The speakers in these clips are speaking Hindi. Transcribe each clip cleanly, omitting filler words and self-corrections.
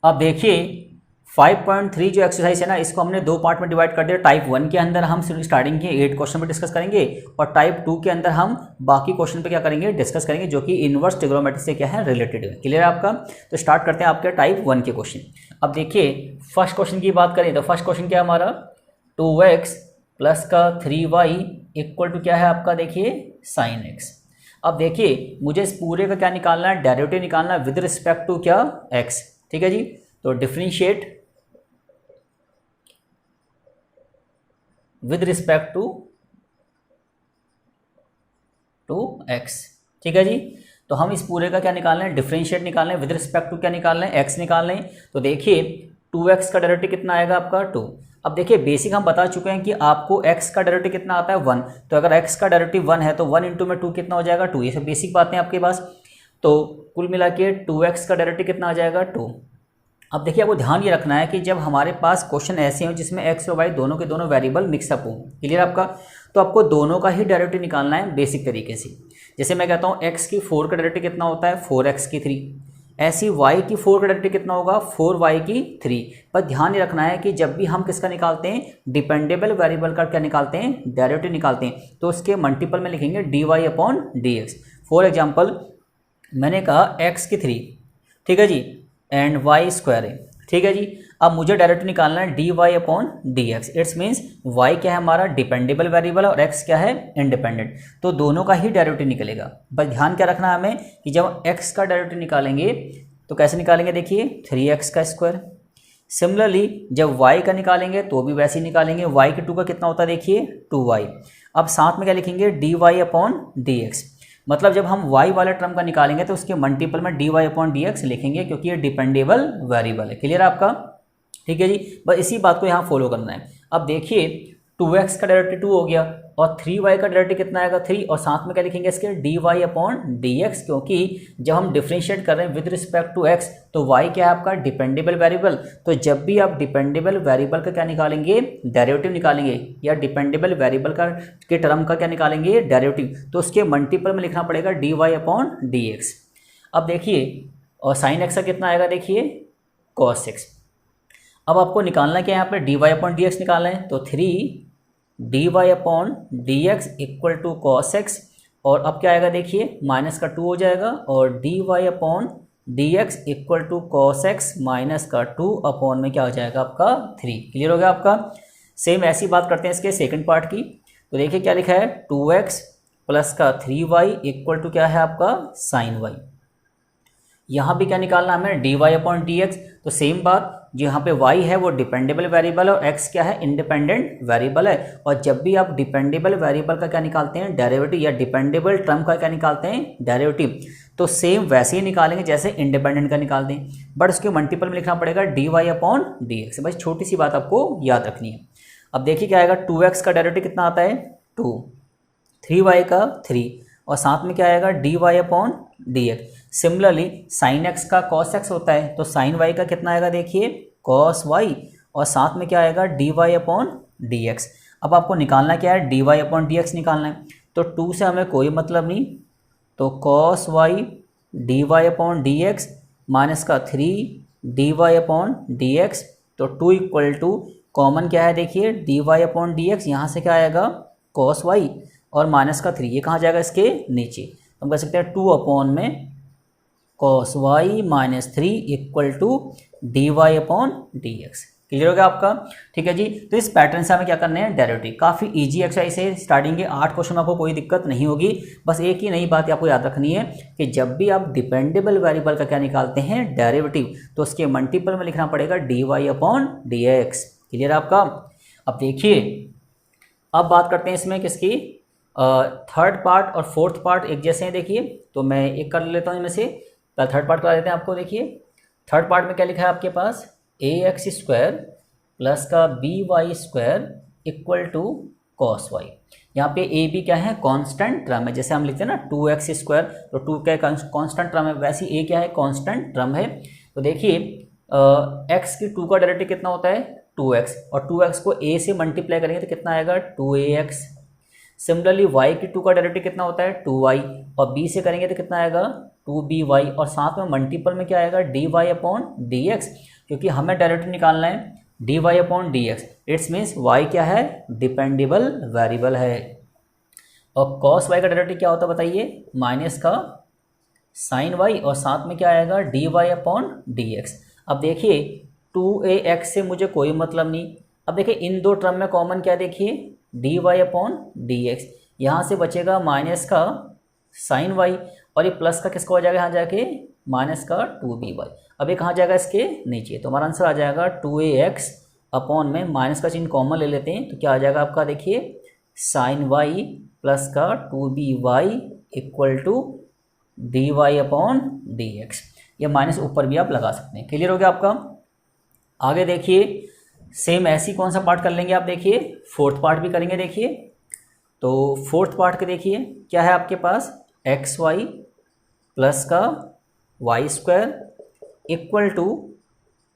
अब देखिए 5.3 जो एक्सरसाइज है ना, इसको हमने दो पार्ट में डिवाइड कर दिया। टाइप 1 के अंदर हम स्टार्टिंग के 8 क्वेश्चन पे डिस्कस करेंगे और टाइप 2 के अंदर हम बाकी क्वेश्चन पे क्या करेंगे, डिस्कस करेंगे, जो कि इनवर्स ट्रिग्नोमेट्री से क्या है, रिलेटेड है। क्लियर है आपका? तो स्टार्ट करते हैं आपके टाइप 1 के क्वेश्चन। अब देखिए फर्स्ट क्वेश्चन की बात करें तो फर्स्ट क्वेश्चन क्या है हमारा, 2x प्लस का 3y इक्वल टू क्या है आपका, देखिए sin x। अब देखिए मुझे इस पूरे का क्या निकालना है, डेरिवेटिव निकालना है विद रिस्पेक्ट टू क्या, x। ठीक है जी। तो differentiate with respect to x। ठीक है जी। तो हम इस पूरे का क्या निकालना है, डिफरेंशिएट निकालना है विद रिस्पेक्ट टू क्या निकालना है, x निकालना है। तो देखिए 2x का डेरिवेटिव कितना आएगा आपका 2। अब देखिए बेसिक हम बता चुके हैं कि आपको x का डेरिवेटिव कितना आता है 1। तो अगर x का डेरिवेटिव 1 है तो 1 इंटू में 2 कितना हो जाएगा 2। ये सब बेसिक बातें आपके पास। तो कुल मिला के 2x का डेरिवेटिव कितना आ जाएगा 2। अब देखिए आपको ध्यान ये रखना है कि जब हमारे पास क्वेश्चन ऐसे हो जिसमें x और y दोनों के दोनों वेरिएबल मिक्सअप हो, क्लियर आपका, तो आपको दोनों का ही डेरिवेटिव निकालना है बेसिक तरीके से। जैसे मैं कहता हूँ x की 4 का डेरिवेटिव कितना होता है 4x की 3, ऐसी y की 4 का डेरिवेटिव कितना होगा 4y की 3। पर ध्यान ये रखना है कि जब भी हम किसका निकालते हैं, डिपेंडेबल वेरिएबल का क्या निकालते हैं, डेरिवेटिव निकालते हैं, तो उसके मल्टीपल में लिखेंगे dy upon dx। For example मैंने कहा x की 3, ठीक है जी, एंड y स्क्वायर है। ठीक है जी। अब मुझे डायरेक्ट निकालना है dy upon dx। It's means y क्या है हमारा डिपेंडेबल वेरिएबल और x क्या है इंडिपेंडेंट। तो दोनों का ही डेरिवेटिव निकलेगा। बस ध्यान क्या रखना है हमें कि जब x का डेरिवेटिव निकालेंगे तो कैसे निकालेंगे, देखिए 3x का स्क्वायर। सिमिलरली जब y का निकालेंगे तो भी वैसे ही निकालेंगे। y के 2 का कितना होता है, देखिए 2y। अब साथ में क्या लिखेंगे dy अपॉन dx। मतलब जब हम y वाले टर्म का निकालेंगे तो उसके मल्टीपल में dy अपॉन dx लिखेंगे, क्योंकि ये डिपेंडेबल वेरिएबल है। क्लियर आपका? ठीक है जी। बस इसी बात को यहाँ फॉलो करना है। अब देखिए 2x का डेरिवेटिव 2 हो गया और 3y का डेरिवेटिव कितना आएगा 3, और साथ में क्या लिखेंगे इसके dy अपॉन dx, क्योंकि जब हम डिफरेंशिएट कर रहे हैं विद रिस्पेक्ट टू x तो y क्या है आपका डिपेंडेबल वेरिएबल। तो जब भी आप डिपेंडेबल वेरिएबल का क्या निकालेंगे, डेरिवेटिव निकालेंगे, या डिपेंडेबल वेरिएबल का के टर्म का क्या निकालेंगे, डेरिवेटिव, तो उसके मल्टीपल में लिखना पड़ेगा dy अपॉन dx। अब देखिए और साइन x का कितना आएगा, देखिए cos x। अब आपको निकालना क्या है यहाँ पे, dy अपॉन dx निकालना है। तो 3 dy upon dx equal to cos x, और अब क्या आएगा देखिए माइनस का 2 हो जाएगा, और dy upon dx equal to cos x minus का 2 अपॉन में क्या हो जाएगा आपका 3। क्लियर हो गया आपका? सेम ऐसी बात करते हैं इसके सेकंड पार्ट की। तो देखिए क्या लिखा है, 2x प्लस का 3y इक्वल टू क्या है आपका साइन y। यहाँ भी क्या निकालना हमें, dy अपॉन dx। तो सेम बात, जो यहाँ पे y है वो डिपेंडेबल वेरिएबल और x क्या है इंडिपेंडेंट वेरिएबल है। और जब भी आप डिपेंडेबल वेरिएबल का क्या निकालते हैं, डेरिवेटिव, या डिपेंडेबल टर्म का क्या निकालते हैं, डेरिवेटिव, तो सेम वैसे ही निकालेंगे जैसे इंडिपेंडेंट का निकाल दें, बट उसके मल्टीपल में लिखना पड़ेगा dy अपॉन dx। बस छोटी सी बात आपको याद रखनी है। अब देखिए क्या आएगा, 2x का डेरिवेटिव कितना आता है 2, 3y का 3, और साथ में क्या आएगा dy upon dx। Similarly sign x का cos x होता है, तो साइन y का कितना आएगा, देखिए cos y, और साथ में क्या आएगा dy अपॉन dx। अब आपको निकालना क्या है, dy अपॉन dx निकालना है। तो 2 से हमें कोई मतलब नहीं, तो cos y dy upon dx minus का 3 dy अपॉन dx। तो 2 इक्वल टू कॉमन क्या है, देखिए dy अपॉन dx, यहाँ से क्या आएगा cos y, और माइनस का 3 ये कहाँ जाएगा इसके नीचे। हम कह सकते हैं 2 अपॉन में cos y minus 3 equal to dy upon dx। Clear हो गया आपका? ठीक है जी। तो इस पैटर्न से हमें क्या करना है, डेरिवेटिव। काफ़ी इजी एक्सरसाइज है, स्टार्टिंग के 8 क्वेश्चन में आपको कोई दिक्कत नहीं होगी। बस एक ही नई बात आपको याद रखनी है कि जब भी आप डिपेंडेबल वेरिएबल का क्या निकालते हैं, डेरिवेटिव, तो उसके मल्टीपल में लिखना पड़ेगा dy अपॉन dx। क्लियर आपका? अब देखिए अब बात करते हैं इसमें किसकी, थर्ड पार्ट और फोर्थ पार्ट एक जैसे हैं। देखिए तो मैं एक कर लेता हूँ इनमें से, थर्ड पार्ट करा देते हैं आपको। देखिए थर्ड पार्ट में क्या लिखा है आपके पास, ax स्क्वायर प्लस का by square equal to cos y। यहाँ पे a b क्या है, कांस्टेंट टर्म है। जैसे हम लिखते हैं ना 2x स्क्वायर, तो 2 क्या कांस्टेंट टर्म है, वैसे a क्या है कांस्टेंट टर्म है। तो देखिए x की 2 का डेरिवेटिव कितना होता है 2x, और 2x को a से मल्टीप्लाई करेंगे तो कितना आएगा 2ax। सिमिलरली y की 2 का डेरिवेटिव कितना होता है 2y, और b से करेंगे तो कितना आएगा 2by, और साथ में मल्टीपल में क्या आएगा dy अपॉन dx। क्योंकि हमें डायरेक्टली निकालना है d y upon d x. It's means y क्या है, डिपेंडेबल वेरिएबल है। और कॉस वाई का डायरेक्टली क्या होता है बताइए, माइनस का साइन वाई और साथ में क्या आएगा d y upon d x. अब देखिए 2ax से मुझे कोई मतलब नहीं। अब देखिए इन दो टर्म में कॉमन क्या देखिए, d y upon d x. यहाँ से बचेगा माइनस का साइन वाई और ये प्लस का किसका हो जाएगा यहाँ जाके, माइनस का 2by। अब ये कहाँ जाएगा इसके नीचे, तो हमारा आंसर आ जाएगा 2ax अपॉन में माइनस का चिन्ह कॉमन ले लेते हैं तो क्या आ जाएगा आपका, देखिए साइन वाई प्लस का 2by equal to d y upon d x. ये माइनस ऊपर भी आप लगा सकते हैं। क्लियर हो गया आपका। आगे देखिए सेम ऐसी कौन सा पार्ट कर लेंगे आप, देखिए फोर्थ पार्ट भी करेंगे। देखिए तो फोर्थ पार्ट के देखिए क्या है आपके पास, एक्स वाई प्लस का y square equal to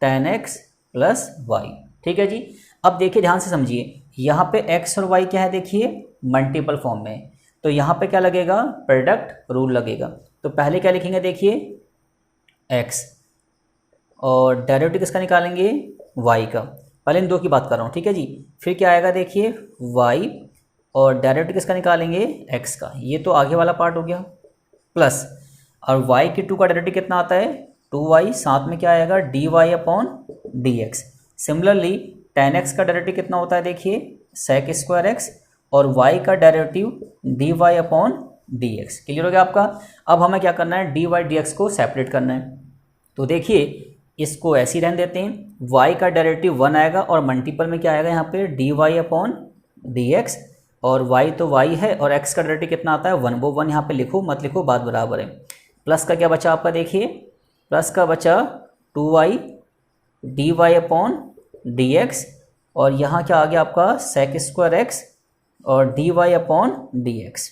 10x plus y. ठीक है जी। अब देखिए ध्यान से समझिए, यहाँ पे x और y क्या है देखिए मल्टीपल फॉर्म में, तो यहाँ पे क्या लगेगा, प्रोडक्ट रूल लगेगा। तो पहले क्या लिखेंगे देखिए x और डेरिवेटिव किसका निकालेंगे, y का। पहले इन दो की बात कर रहा हूँ, ठीक है जी। फिर क्या आएगा देखिए y और डेरिवेटिव किसका निकालेंगे, x का। ये तो आगे वाला पार्ट हो गया प्लस, और y की 2 का डेरिवेटिव कितना आता है 2y, साथ में क्या आएगा d y upon d x. Similarly 10x का डेरिवेटिव कितना होता है देखिए सेक स्क्वायर एक्स, और y का derivative d y upon d x. Clear हो गया आपका। अब हमें क्या करना है, डी वाई डी एक्स को सेपरेट करना है। तो देखिए इसको ऐसे ही रहने देते हैं, y का डेरिवेटिव 1 आएगा और मल्टीपल में क्या आएगा यहाँ पे d y upon d x, और y तो y है और x का डेरिवेटिव कितना आता है 1, वो 1 यहाँ पे लिखो मत लिखो बात बराबर है। प्लस का क्या बचा आपका देखिए, प्लस का बचा 2y d y upon d x, और यहाँ क्या आ गया आपका सेक स्क्वायर एक्स और d y upon d x.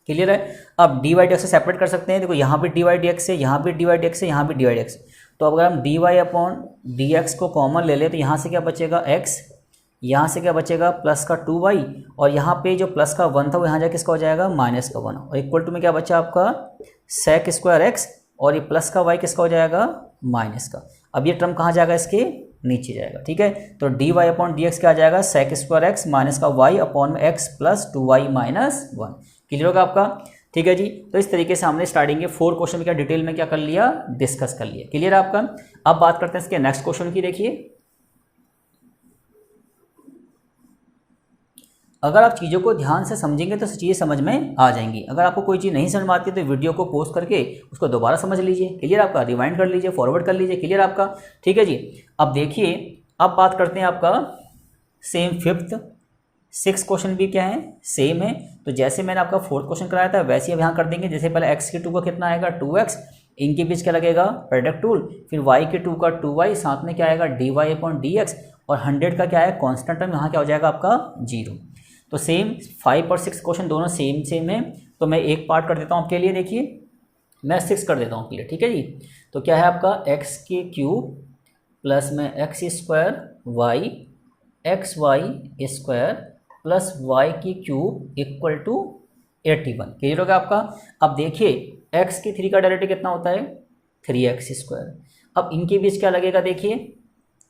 Clear है। अब डी वाई डी एक्स से सेपरेट कर सकते हैं। देखो यहाँ भी डी वाई डी एक्स है, यहाँ भी डी वाई डी एक्स है, यहाँ भी डी वाई डी एक्स। तो अगर हम d y upon d x को कॉमन ले लें तो यहाँ से क्या बचेगा x, यहाँ से क्या बचेगा प्लस का 2y, और यहाँ पे जो प्लस का 1 था वो यहाँ जाके किसका हो जाएगा माइनस का 1, और इक्वल टू में क्या बचा आपका सेक स्क्वायर एक्स, और ये प्लस का y किसका हो जाएगा माइनस का। अब ये टर्म कहाँ जाएगा, इसके नीचे जाएगा। ठीक है, तो d y upon d x क्या आ जाएगा सेक स्क्वायर एक्स माइनस का y अपॉन में x plus 2y minus 1। Clear होगा आपका। ठीक है जी। तो इस तरीके से हमने स्टार्टिंग के 4 क्वेश्चन में क्या डिटेल में क्या कर लिया, डिस्कस कर लिया। क्लियर है आपका। अब बात करते हैं इसके नेक्स्ट क्वेश्चन की। देखिए अगर आप चीज़ों को ध्यान से समझेंगे तो चीज़ें समझ में आ जाएंगी। अगर आपको कोई चीज़ नहीं समझ में आती तो वीडियो को पॉज करके उसको दोबारा समझ लीजिए। क्लियर आपका, रिवाइंड कर लीजिए, फॉरवर्ड कर लीजिए। क्लियर आपका। ठीक है जी। अब देखिए अब बात करते हैं आपका सेम 5th 6 क्वेश्चन भी क्या है सेम है। तो जैसे मैंने आपका 4th क्वेश्चन कराया था वैसे ही अब यहाँ कर देंगे। जैसे पहले x के 2 का कितना आएगा 2x, इनके बीच क्या लगेगा प्रोडक्ट रूल, फिर y के 2 का 2y, साथ में क्या आएगा d y upon d x, और 100 का क्या है कॉन्स्टेंट टर्म, यहाँ क्या हो जाएगा आपका 0। तो सेम 5 और 6 क्वेश्चन दोनों सेम है। तो मैं एक पार्ट कर देता हूँ आपके लिए। देखिए मैं 6 कर देता हूँ क्लियर। ठीक है जी। तो क्या है आपका x के क्यूब प्लस में x square y x y square plus y की क्यूब इक्वल टू 81। क्लियर होगा आपका। अब देखिए x के 3 का डेरिवेटिव कितना होता है 3x स्क्वायर। अब इनके बीच क्या लगेगा देखिए,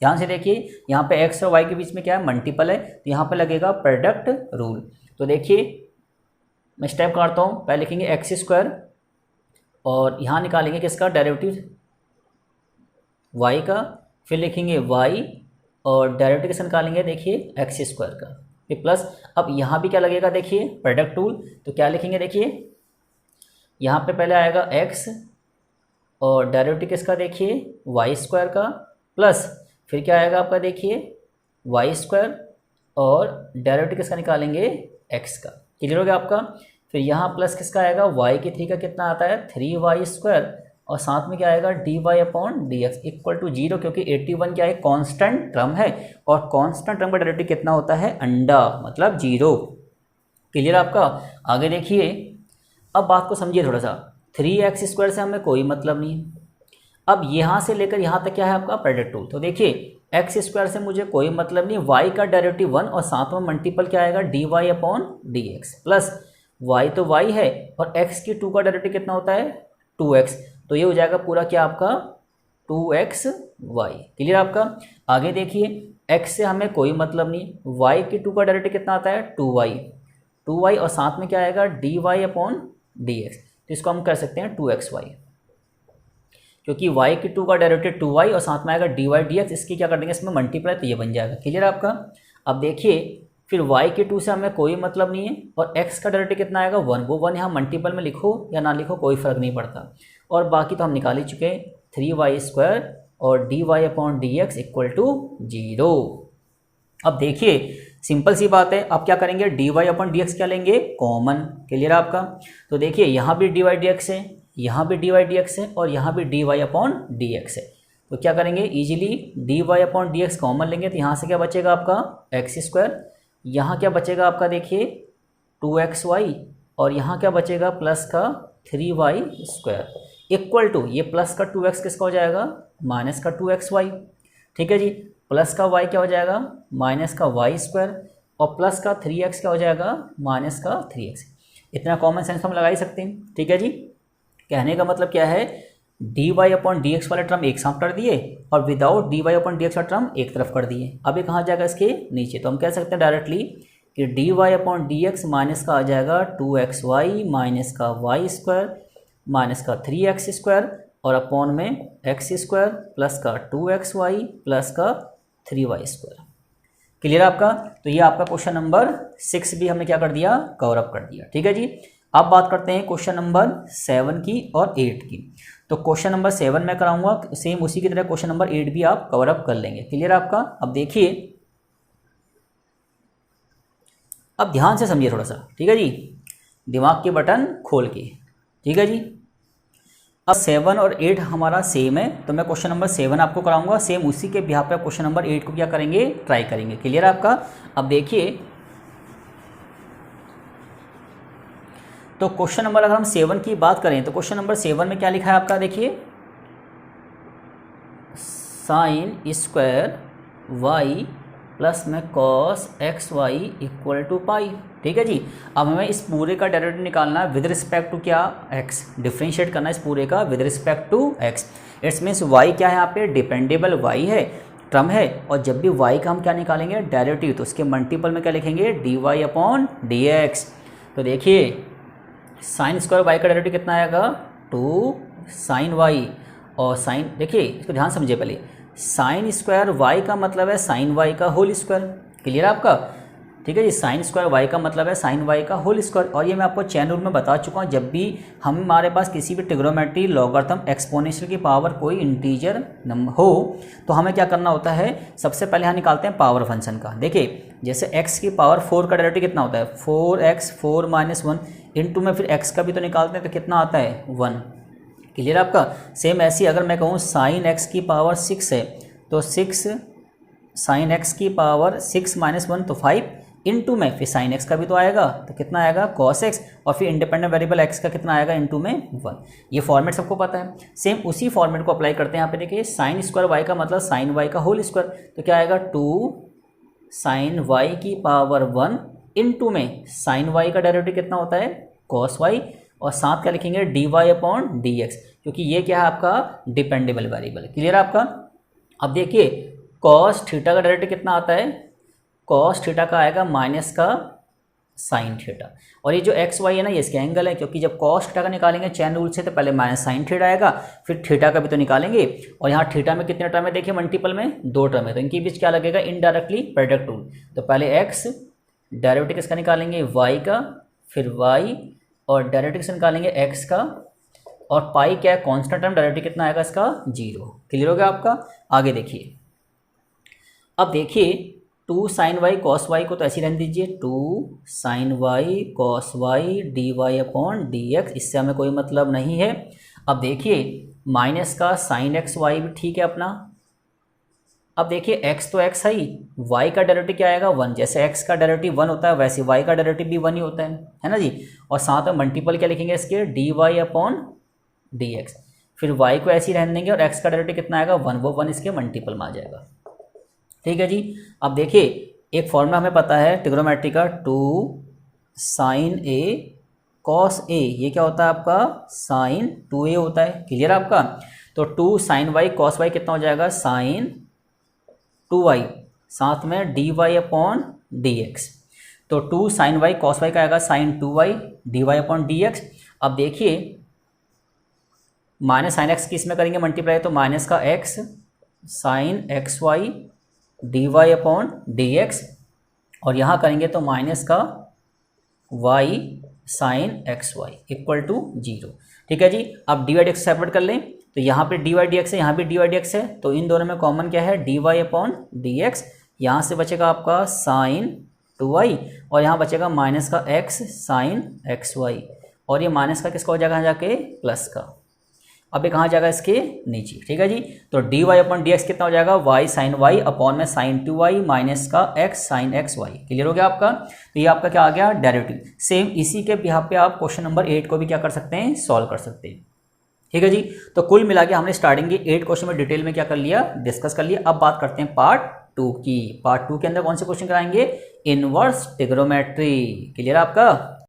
ध्यान से देखिए, यहाँ पे x और y के बीच में क्या है मल्टीपल है, तो यहाँ पे लगेगा प्रोडक्ट रूल। तो देखिए मैं स्टेप काटता हूँ। पहले लिखेंगे एक्स स्क्वायर और यहाँ निकालेंगे किसका डेरिवेटिव y का, फिर लिखेंगे y और डेरिवेटिव किसका निकालेंगे देखिए एक्स स्क्वायर का, फिर प्लस। अब यहाँ भी क्या लगेगा देखिए प्रोडक्ट रूल। तो क्या लिखेंगे देखिए, यहाँ पे पहले आएगा x और डेरिवेटिव किसका देखिए वाई स्क्वायर का, प्लस फिर क्या आएगा आपका देखिए वाई स्क्वायर और डेरिवेटिव किसका निकालेंगे x का। क्लियर हो गया आपका। फिर यहाँ प्लस किसका आएगा y के 3 का कितना आता है 3y स्क्वायर, और साथ में क्या आएगा d y upon d x equal to 0, क्योंकि 81 क्या है कांस्टेंट टर्म है, और कांस्टेंट टर्म का डेरिवेटिव कितना होता है अंडा, मतलब 0। क्लियर आपका। आगे देखिए अब बात को समझिए थोड़ा सा। 3x स्क्वायर से हमें कोई मतलब नहीं है। अब यहाँ से लेकर यहाँ तक क्या है आपका प्रोडक्ट रूल। तो देखिए एक्स स्क्वायर से मुझे कोई मतलब नहीं, y का डेरिवेटिव 1 और साथ में मल्टीपल क्या आएगा d y upon d x, plus y तो y है और x की 2 का डेरिवेटिव कितना होता है 2x, तो ये हो जाएगा पूरा क्या आपका 2xy। क्लियर आपका। आगे देखिए x से हमें कोई मतलब नहीं, y की 2 का डेरिवेटिव कितना आता है 2y और साथ में क्या आएगा dy/dx, तो इसको हम कर सकते हैं 2xy, क्योंकि y की 2 का डेरिवेटिव 2y और साथ में आएगा dy/dx, इसकी क्या कर देंगे इसमें मल्टीप्लाई, तो ये बन जाएगा। क्लियर आपका। अब देखिए फिर y के 2 से हमें कोई मतलब नहीं है और x का डेरिवेटिव कितना आएगा 1, वो 1 यहाँ मल्टीपल में लिखो या ना लिखो कोई फ़र्क नहीं पड़ता, और बाकी तो हम निकाल ही चुके हैं 3y² और dy/dx इक्वल टू 0। अब देखिए सिंपल सी बात है, आप क्या करेंगे dy/dx क्या लेंगे कॉमन। क्लियर आपका। तो देखिए यहाँ भी dy/dx है, यहाँ भी dy/dx है और यहाँ भी dy/dx है, तो क्या करेंगे इजीली dy/dx कॉमन लेंगे, तो यहाँ से क्या बचेगा आपका x², यहाँ क्या बचेगा आपका देखिए 2xy और यहाँ क्या बचेगा प्लस का 3y² इक्वल टू, ये प्लस का 2x किसका हो जाएगा माइनस का 2xy। ठीक है जी, प्लस का y क्या हो जाएगा माइनस का y² और प्लस का 3x क्या हो जाएगा माइनस का 3x। इतना कॉमन सेंस हम लगा ही सकते हैं। ठीक है जी, कहने का मतलब क्या है dy/dx वाले टर्म एक साथ कर दिए और विदाउट dy/dx वाला टर्म एक तरफ कर दिए। अब ये कहाँ जाएगा इसके नीचे, तो हम कह सकते हैं डायरेक्टली कि dy/dx माइनस का आ जाएगा 2xy माइनस का y² माइनस का 3x² और अपॉन में x² प्लस का 2xy प्लस का 3y²। क्लियर आपका। तो ये आपका क्वेश्चन नंबर 6 भी हमने क्या कर दिया कवर अप कर दिया। ठीक है जी, अब बात करते हैं क्वेश्चन नंबर 7 की और 8 की। तो क्वेश्चन नंबर 7 मैं कराऊंगा, सेम उसी की तरह क्वेश्चन नंबर 8 भी आप कवर अप कर लेंगे। क्लियर आपका। अब देखिए, अब ध्यान से समझिए थोड़ा सा। ठीक है जी, दिमाग के बटन खोल के। ठीक है जी, अब 7 और 8 हमारा सेम है, तो मैं क्वेश्चन नंबर 7 आपको कराऊंगा, सेम उसी के बिहाफ पे क्वेश्चन नंबर 8 को क्या करेंगे ट्राई करेंगे। क्लियर आपका। अब देखिए, तो क्वेश्चन नंबर अगर हम 7 की बात करें तो क्वेश्चन नंबर 7 में क्या लिखा है आपका देखिए, sin² y प्लस में cos xy इक्वल टू पाई। ठीक है जी, अब हमें इस पूरे का डेरिवेटिव निकालना है विद रिस्पेक्ट टू क्या x, डिफरेंशिएट करना है इस पूरे का with respect to x। It's means y क्या है यहाँ पे डिपेंडेबल y है, टर्म है, और जब भी y का हम क्या निकालेंगे डेरिवेटिव, तो उसके मल्टीपल में क्या लिखेंगे dy/dx। तो देखिए sin² y का डेरिवेटिव कितना आएगा 2 sin y, और साइन देखिए इसको ध्यान समझिए पहले, sin² y का मतलब है sin y का होल स्क्वायर। क्लियर आपका। ठीक है जी, sin² y का मतलब है sin y का होल स्क्वायर, और ये मैं आपको चैन रूल में बता चुका हूँ, जब भी हमारे पास किसी भी ट्रिग्नोमेट्री लॉगरिथम एक्सपोनेंशियल की पावर कोई इंटीजर नंबर हो तो हमें क्या करना होता है, सबसे पहले हम निकालते हैं पावर फंक्शन का। देखिए जैसे x की पावर 4 का डेरिवेटिव कितना होता है 4x 4 - 1 इंटू में फिर x का भी तो निकालते हैं, तो कितना आता है 1। क्लियर आपका। सेम ऐसी अगर मैं कहूँ sin x की पावर 6 है तो 6 sin x की पावर 6 - 1 तो 5 इंटू में फिर sin x का भी तो आएगा, तो कितना आएगा cos x, और फिर इंडिपेंडेंट वेरिएबल x का कितना आएगा इंटू में 1। ये फॉर्मेट सबको पता है। सेम उसी फॉर्मेट को अप्लाई करते हैं यहाँ पे। देखिए sin² y का मतलब sin y का होल स्क्वायर, तो क्या आएगा 2 sin y की पावर 1 इंटू में sin y का डेरिवेटिव कितना होता है cos y, और साथ क्या लिखेंगे dy/dx, क्योंकि ये क्या है आपका डिपेंडेबल वेरिएबल। क्लियर आपका। अब देखिए cos थीटा का डेरिवेटिव कितना आता है, cos थीटा का आएगा माइनस का sin थीटा, और ये जो एक्स वाई है ना ये इसके एंगल है, क्योंकि जब cos थीटा का निकालेंगे चैन रूल से तो पहले माइनस sin थीटा आएगा, फिर थीटा का भी तो निकालेंगे, और यहाँ थीटा में कितने टर्म है देखिए मल्टीपल में 2 टर्म है, तो इनके बीच क्या लगेगा इनडायरेक्टली प्रोडक्ट रूल। तो पहले x डेरिवेटिव किसका निकालेंगे y का, फिर y और डेरिवेटिव से निकालेंगे x का, और पाई क्या है कांस्टेंट टर्म, डेरिवेटिव कितना आएगा इसका 0। क्लियर हो गया आपका। आगे देखिए, अब देखिए 2 sin y cos y को तो ऐसे ही रहने दीजिए, 2 sin y cos y dy/dx, इससे हमें कोई मतलब नहीं है। अब देखिए माइनस का sin x y भी ठीक है अपना। अब देखिए x तो x है ही, y का डेरिवेटिव क्या आएगा 1, जैसे x का डेरिवेटिव 1 होता है वैसे y का डेरिवेटिव भी 1 ही होता है ना जी, और साथ में मल्टीपल क्या लिखेंगे इसके dy/dx, फिर y को ऐसे ही रहने देंगे, और x का डेरिवेटिव कितना आएगा 1, वो 1 इसके मल्टीपल में आ जाएगा। ठीक है जी। अब देखिए एक फॉर्मूला हमें पता है ट्रिग्नोमेट्री का 2 sin a cos a, ये क्या होता है आपका sin 2a होता है। क्लियर आपका। तो 2 साइन वाई कॉस वाई कितना हो जाएगा, साइन 2y, साथ में dy अपॉन dx। तो 2 साइन वाई कॉस वाई का आएगा sign 2y dy upon dx। अब देखिए माइनस साइन एक्स किस में करेंगे मल्टीप्लाई, तो माइनस का x sine x y d y upon d x, और यहाँ करेंगे तो माइनस का y sine x y equal to 0। ठीक है जी। अब d y d x separate कर लें, तो यहाँ पे डी वाई डी एक्स है, यहाँ पे डी वाई डी एक्स है, तो इन दोनों में कॉमन क्या है, d y upon d x. यहाँ से बचेगा आपका साइन 2y और यहाँ बचेगा माइनस का x साइन एक्स वाई, और ये माइनस का किसका हो जाएगा यहाँ जाके, प्लस का। अब ये कहाँ जाएगा, इसके नीचे। ठीक है जी। तो d y upon d x कितना हो जाएगा, y साइन वाई अपॉन में साइन 2y माइनस का x sine x y. Clear हो गया आपका। तो ये आपका क्या आ गया, डेरिवेटिव। सेम इसी के यहाँ पे आप क्वेश्चन नंबर 8 को भी क्या कर सकते हैं, सॉल्व कर सकते हैं। ठीक है जी। तो कुल मिला के हमने स्टार्टिंग के 8 क्वेश्चन में डिटेल में क्या कर लिया, डिस्कस कर लिया। अब बात करते हैं पार्ट 2 की। पार्ट 2 के अंदर कौन से क्वेश्चन कराएंगे, इनवर्स ट्रिग्नोमेट्री। क्लियर आपका।